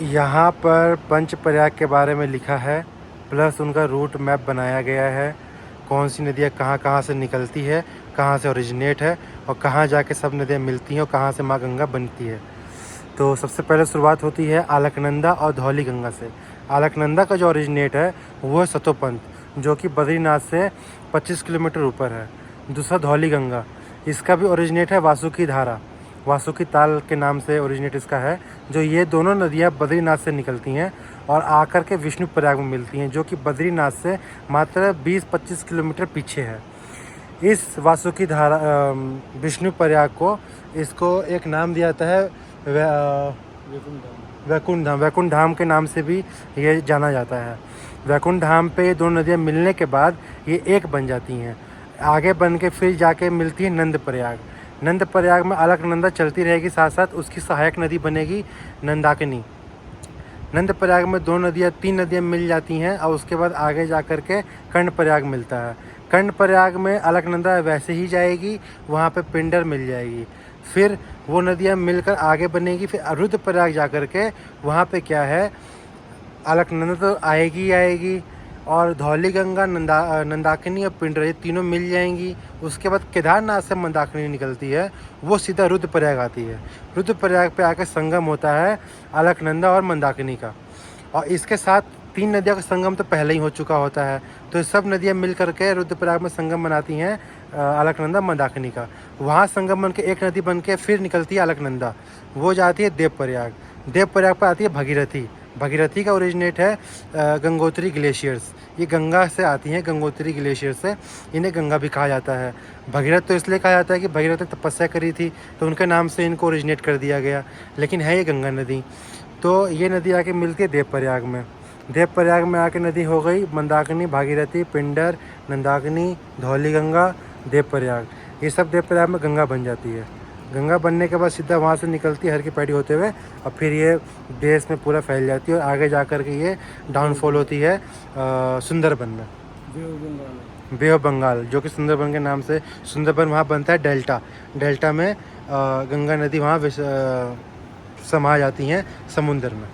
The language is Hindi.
यहाँ पर पंचप्रयाग के बारे में लिखा है, प्लस उनका रूट मैप बनाया गया है। कौन सी नदियाँ कहाँ कहाँ से निकलती है, कहाँ से ओरिजिनेट है और कहाँ जाके सब नदियाँ मिलती हैं और कहाँ से माँ गंगा बनती है। तो सबसे पहले शुरुआत होती है अलकनंदा और धौली गंगा से। अलकनंदा का जो ओरिजिनेट है वो है सतोपंथ, जो कि बद्रीनाथ से 25 किलोमीटर ऊपर है। दूसरा धौली गंगा, इसका भी ओरिजिनेट है वासुकी धारा, वासुकी ताल के नाम से ओरिजिनेट इसका है। जो ये दोनों नदियाँ बद्रीनाथ से निकलती हैं और आकर के विष्णुप्रयाग में मिलती हैं, जो कि बद्रीनाथ से मात्र 20-25 किलोमीटर पीछे है। इस वासुकी धारा विष्णुप्रयाग को इसको एक नाम दिया जाता है वैकुंठ धाम। वैकुंठ धाम के नाम से भी ये जाना जाता है। वैकुंठ धाम पे ये दोनों नदियाँ मिलने के बाद ये एक बन जाती हैं। आगे बन के फिर जाके मिलती है नंदप्रयाग। नंदप्रयाग में अलकनंदा चलती रहेगी, साथ साथ उसकी सहायक नदी बनेगी नंदाकिनी। नंदप्रयाग में तीन नदियाँ मिल जाती हैं और उसके बाद आगे जा कर के कर्णप्रयाग मिलता है। कर्णप्रयाग में अलकनंदा वैसे ही जाएगी, वहाँ पे पिंडर मिल जाएगी। फिर वो नदियाँ मिलकर आगे बनेगी, फिर रुद्रप्रयाग जा कर के वहाँ पे क्या है, अलकनंदा तो आएगी ही आएगी और धौली गंगा, नंदाकिनी और पिंडर ये तीनों मिल जाएंगी। उसके बाद केदारनाथ से मंदाकिनी निकलती है, वो सीधा रुद्रप्रयाग आती है। रुद्रप्रयाग पे आकर संगम होता है अलकनंदा और मंदाकिनी का, और इसके साथ तीन नदियों का संगम तो पहले ही हो चुका होता है। तो सब नदियाँ मिल करके रुद्रप्रयाग में संगम बनाती हैं अलकनंदा मंदाकिनी का। वहाँ संगम बन के एक नदी बन के फिर निकलती है अलकनंदा, वो जाती है देवप्रयाग। देवप्रयाग पर आती है भगीरथी। भगीरथी का ओरिजिनेट है गंगोत्री ग्लेशियर्स। ये गंगा से आती हैं, गंगोत्री ग्लेशियर से। इन्हें गंगा भी कहा जाता है। भगीरथ तो इसलिए कहा जाता है कि भगीरथ ने तपस्या करी थी, तो उनके नाम से इनको ओरिजिनेट कर दिया गया, लेकिन है ये गंगा नदी। तो ये नदी आके मिलती है देवप्रयाग में। देवप्रयाग में आके नदी हो गई मंदाकिनी, भागीरथी, पिंडर, नंदाकिनी, धौली गंगा, देवप्रयाग। ये सब देवप्रयाग में गंगा बन जाती है। गंगा बनने के बाद सीधा वहाँ से निकलती है हर की पैड़ी होते हुए, और फिर ये देश में पूरा फैल जाती है और आगे जा कर के ये डाउनफॉल होती है सुंदरबन में, बे ऑफ बंगाल, जो कि सुंदरबन के नाम से सुंदरबन वहाँ बनता है। डेल्टा में गंगा नदी वहाँ समा जाती हैं समुंदर में।